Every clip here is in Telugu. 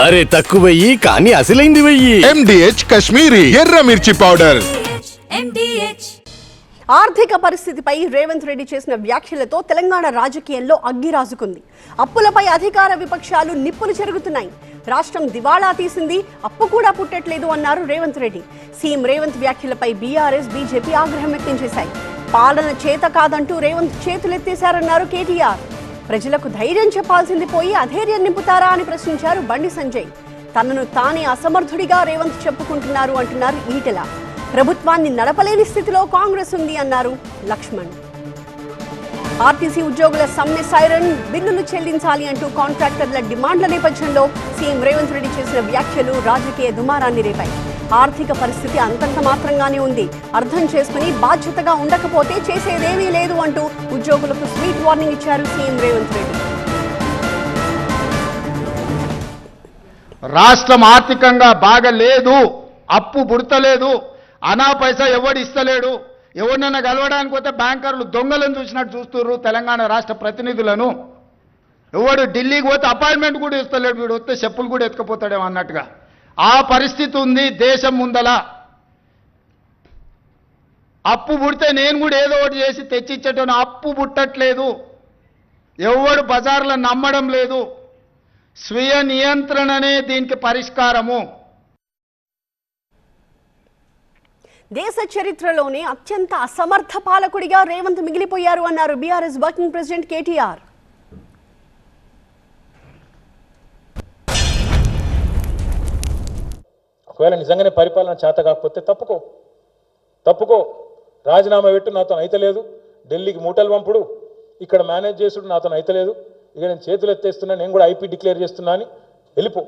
అరే తక్కువయ్యి కానీ అసలైంది వెయ్యి. MDH కాశ్మీరీ ఎర్ర మిర్చి పౌడర్. ఆర్థిక పరిస్థితిపై రేవంత్ రెడ్డి చేసిన వ్యాఖ్యలతో తెలంగాణ రాజకీయంలో అగ్గి రాజుకుంది. అప్పులపై అధికార విపక్షాలు నిప్పులు చెరుగుతున్నాయి. రాష్ట్రం దివాళా తీసింది, అప్పు కూడా పుట్టట్లేదు అన్నారు రేవంత్ రెడ్డి. సీఎం రేవంత్ వ్యాఖ్యలపై బీఆర్ఎస్, బీజేపీ ఆగ్రహం వ్యక్తం చేశాయి. పాలన చేత కాదంటూ రేవంత్ చేతులెత్తేశారన్నారు కేటీఆర్. ప్రజలకు ధైర్యం చెప్పాల్సింది పోయి అధైర్యం నింపుతారా అని ప్రశ్నించారు బండి సంజయ్. తనను తానే అసమర్థుడిగా రేవంత్ చెప్పుకుంటున్నారు అంటున్నారు ఈటెల. ప్రభుత్వాన్ని నడపలేని స్థితిలో కాంగ్రెస్ ఉంది అన్నారు లక్ష్మణ్. ఆర్టీసీ ఉద్యోగుల సమ్మె సైరన్, బిల్లులు చెల్లించాలి అంటూ కాంట్రాక్టర్ల డిమాండ్ల నేపథ్యంలో సీఎం రేవంత్ రెడ్డి చేసిన వ్యాఖ్యలు రాజకీయ దుమారాన్ని రేపాయి. ఆర్థిక పరిస్థితి అంతంత మాత్రంగానే ఉంది, అర్థం చేసుకుని బాధ్యతగా ఉండకపోతే చేసేదేమీ లేదు అంటూ ఉద్యోగులకు స్వీట్ వార్నింగ్ ఇచ్చారు సీఎం రేవంత్ రెడ్డి. రాష్ట్రం ఆర్థికంగా బాగలేదు, అప్పు పుడతలేదు, అనా పైసా ఎవడు ఇస్తలేడు. ఎవరినైనా కలవడానికి పోతే బ్యాంకర్లు దొంగలను చూసినట్టు చూస్తున్నారు తెలంగాణ రాష్ట్ర ప్రతినిధులను. ఎవడు ఢిల్లీకి పోతే అపాయింట్మెంట్ కూడా ఇస్తలేడు, వీడు వస్తే చెప్పులు కూడా ఎత్తుకపోతాడేమో అన్నట్టుగా ఆ పరిస్థితి ఉంది దేశం ముందల. అప్పు పుడితే నేను కూడా ఏదో ఒకటి చేసి తెచ్చిచ్చేటోను, అప్పు పుట్టట్లేదు. ఎవడు బజార్లో నమ్మడం లేదు. స్వీయ నియంత్రణనే దీనికి పరిష్కారము. దేశ చరిత్రలోనే అత్యంత అసమర్థ పాలకుడిగా రేవంత్ మిగిలిపోయారు అన్నారు బీఆర్ఎస్ వర్కింగ్ ప్రెసిడెంట్ కేటీఆర్. ఒకవేళ నిజంగానే పరిపాలన చేత కాకపోతే తప్పుకో, రాజీనామా పెట్టు, నాతో అయితలేదు. ఢిల్లీకి మూటలు పంపుడు, ఇక్కడ మేనేజ్ చేసుడు నాతో అయితలేదు, ఇక నేను చేతులు ఎత్తేస్తున్నా, నేను కూడా ఐపీ డిక్లేర్ చేస్తున్నా అని వెళ్ళిపో.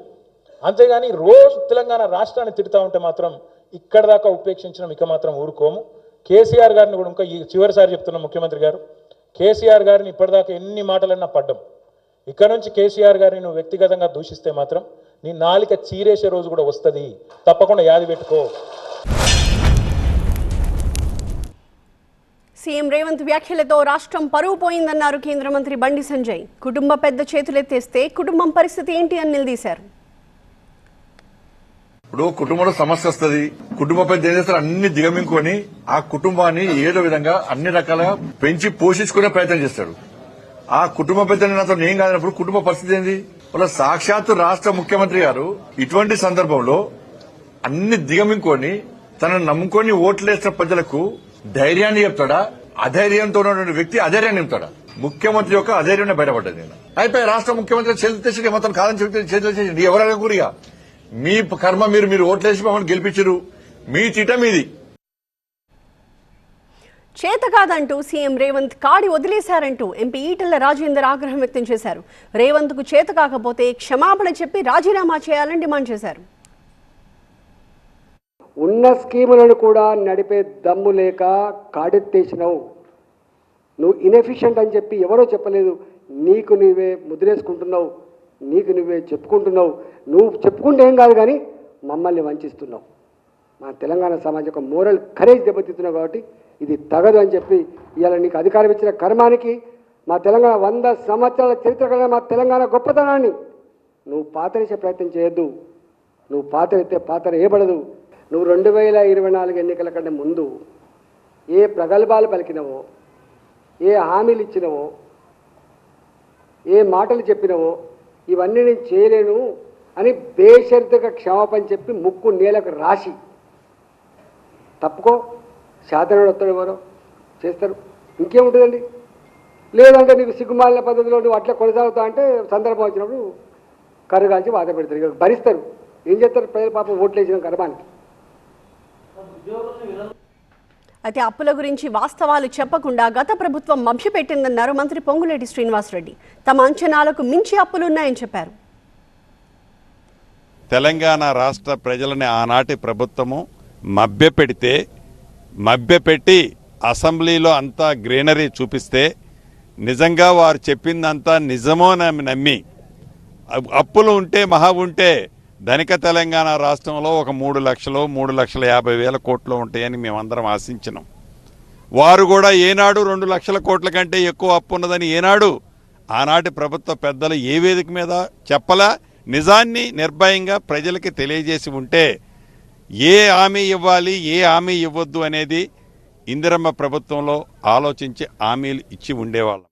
అంతేగాని రోజు తెలంగాణ రాష్ట్రాన్ని తిడుతూ ఉంటే మాత్రం ఇక్కడ దాకా ఉపేక్షించడం ఇక మాత్రం ఊరుకోము. కేసీఆర్ గారిని కూడా ఇంకా ఈ చివరిసారి చెప్తున్నాం, ముఖ్యమంత్రి గారు కేసీఆర్ గారిని ఇప్పటిదాకా ఎన్ని మాటలన్నా పడ్డం. ఇక్కడ నుంచి కేసీఆర్ గారిని నువ్వు వ్యక్తిగతంగా దూషిస్తే మాత్రం నీ నాలిక చీరేసే రోజు కూడా వస్తుంది, తప్పకుండా యాది పెట్టుకో. సీఎం రేవంత్ వ్యాఖ్యలతో రాష్ట్రం పరువు పోయిందన్నారు కేంద్ర మంత్రి బండి సంజయ్. కుటుంబ పెద్ద చేతులెత్తేస్తే కుటుంబం పరిస్థితి ఏంటి అని నిలదీశారు. ఇప్పుడు కుటుంబంలో సమస్య వస్తుంది, కుటుంబ పెద్ద ఏం చేస్తారు, అన్ని దిగమింగుకొని ఆ కుటుంబాన్ని ఏదో విధంగా అన్ని రకాలుగా పెంచి పోషించుకునే ప్రయత్నం చేస్తాడు. ఆ కుటుంబ పెద్దని నాతో ఏం కాదన్నప్పుడు కుటుంబ పరిస్థితి ఏంది? వాళ్ళ సాక్షాత్తు రాష్ట్ర ముఖ్యమంత్రి గారు ఇటువంటి సందర్భంలో అన్ని దిగమింగుకొని తనను నమ్ముకొని ఓట్లేసిన ప్రజలకు ధైర్యాన్ని చెప్తాడా? అధైర్యంతో ఉన్నటువంటి వ్యక్తి అధైర్యాన్ని నింపుతాడా? ముఖ్యమంత్రి యొక్క అధైర్యాన్ని బయటపడ్డది. నేను అయిపోయి రాష్ట్ర ముఖ్యమంత్రి చేతులు తెచ్చి మొత్తం కాదని చెప్తే చేతులు చేసి ఎవరైనా గురిగా మీ కర్మ, మీరు ఓట్లేసి మమ్మల్ని గెలిపించరు, మీ చిట మీది. చేత కాదంటూ సీఎం రేవంత్ కాడి వదిలేశారంటూ ఎంపీ ఈటెల రాజేందర్ ఆగ్రహం వ్యక్తం చేశారు. రేవంత్ కు చేత కాకపోతే క్షమాపణ చెప్పి రాజీనామా చేయాలని డిమాండ్ చేశారు. ఉన్న స్కీములను కూడా నడిపే దమ్ము లేక కాడెత్తేసినావు. నువ్వు ఇన్ఎఫిషియెంట్ అని చెప్పి ఎవరో చెప్పలేదు, నీకు నువ్వే ముద్రేసుకుంటున్నావు, నీకు నువ్వే చెప్పుకుంటున్నావు. నువ్వు చెప్పుకుంటే ఏం కాదు, కానీ మమ్మల్ని వంచిస్తున్నావు. మా తెలంగాణ సమాజం యొక్క మోరల్ కరేజ్ దెబ్బతిస్తున్నావు, కాబట్టి ఇది తగదు అని చెప్పి ఇవాళ నీకు అధికారం ఇచ్చిన కర్మానికి, మా తెలంగాణ 100 సంవత్సరాల చరిత్ర కలిగిన మా తెలంగాణ గొప్పతనాన్ని నువ్వు పాతరేసే ప్రయత్నం చేయొద్దు. నువ్వు పాతరైతే పాతర ఏబడదు. నువ్వు 2024 ఎన్నికల కంటే ముందు ఏ ప్రగల్భాలు పలికినవో, ఏ హామీలు ఇచ్చినవో, ఏ మాటలు చెప్పినవో ఇవన్నీ నేను చేయలేను అని బేషరతుగా క్షమాపణ చెప్పి ముక్కు నేలకు రాసి తప్పుకో. శాతనుడు వస్తాడు, ఎవరో చేస్తారు, ఇంకేముంటుందండి. లేదంటే నీకు సిగ్గుమాలిన పద్ధతిలో నువ్వు అట్లా కొనసాగుతా అంటే సందర్భం వచ్చినప్పుడు కర్రగాల్చి వాత పెడతారు, ఇక భరిస్తారు. ఏం చేస్తారు ప్రజలు? పాపం ఓట్లు వేసిన కర్మానికి. అయితే అప్పుల గురించి వాస్తవాలు చెప్పకుండా గత ప్రభుత్వం మభ్యపెట్టిందన్నారు మంత్రి పొంగులేటి శ్రీనివాసరెడ్డి. తమ అంచనాలకు మించి అప్పులున్నాయని చెప్పారు. తెలంగాణ రాష్ట్ర ప్రజలని ఆనాటి ప్రభుత్వము మభ్యపెట్టి అసెంబ్లీలో అంతా గ్రీనరీ చూపిస్తే నిజంగా వారు చెప్పిందంతా నిజమో నమ్మి అప్పులు ఉంటే మహా ఉంటే ధనిక తెలంగాణ రాష్ట్రంలో ఒక 3,50,000 కోట్లు ఉంటాయని మేమందరం ఆశించినాం. వారు కూడా ఏనాడు 2 లక్షల కోట్ల కంటే ఎక్కువ అప్పు ఉన్నదని ఏనాడు ఆనాటి ప్రభుత్వ పెద్దలు ఏ వేదిక మీద చెప్పలా, నిజాన్ని నిర్భయంగా ప్రజలకి తెలియజేసి ఉంటే ఏ హామీ ఇవ్వాలి ఏ హామీ ఇవ్వద్దు అనేది ఇందిరమ్మ ప్రభుత్వంలో ఆలోచించి హామీలు ఇచ్చి ఉండేవాళ్ళం.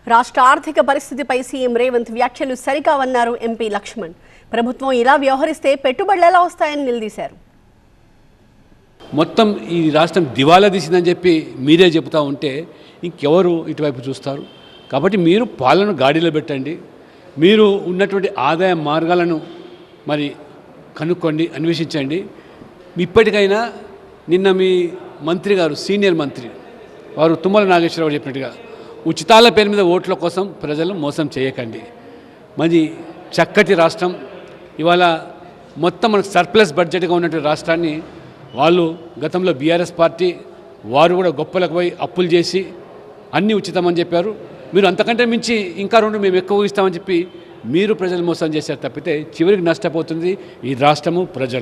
రాష్ట్ర ఆర్థిక పరిస్థితిపై సీఎం రేవంత్ వ్యాఖ్యలు సరికావన్నారు ఎంపీ లక్ష్మణ్. ప్రభుత్వం ఇలా వ్యవహరిస్తే పెట్టుబడులు ఎలా వస్తాయని నిలదీశారు. మొత్తం ఈ రాష్ట్రం దివాలా తీసిందని చెప్పి మీరే చెబుతూ ఉంటే ఇంకెవరు ఇటువైపు చూస్తారు? కాబట్టి మీరు పాలన గాడిలో పెట్టండి, మీరు ఉన్నటువంటి ఆదాయ మార్గాలను మరి కనుక్కోండి, అన్వేషించండి. ఇప్పటికైనా నిన్న మీ మంత్రి గారు, సీనియర్ మంత్రి వారు తుమ్మల నాగేశ్వరరావు చెప్పినట్టుగా ఉచితాల పేరు మీద ఓట్ల కోసం ప్రజలు మోసం చేయకండి. మరి చక్కటి రాష్ట్రం ఇవాళ మొత్తం మనకు సర్ప్లస్ బడ్జెట్గా ఉన్నటువంటి రాష్ట్రాన్ని వాళ్ళు గతంలో బీఆర్ఎస్ పార్టీ వారు కూడా గొప్పలకు పోయి అప్పులు చేసి అన్నీ ఉచితమని చెప్పారు. మీరు అంతకంటే మించి ఇంకా 2 మేము ఎక్కువ ఇస్తామని చెప్పి మీరు ప్రజలు మోసం చేశారు తప్పితే చివరికి నష్టపోతుంది ఈ రాష్ట్రము, ప్రజలు.